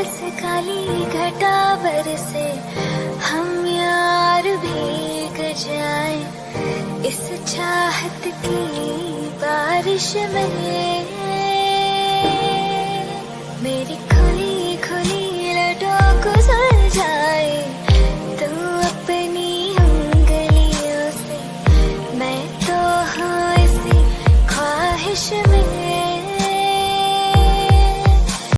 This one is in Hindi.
बरस काली घटा बरसे, हम यार भीग जाएं इस चाहत की बारिश में। मेरी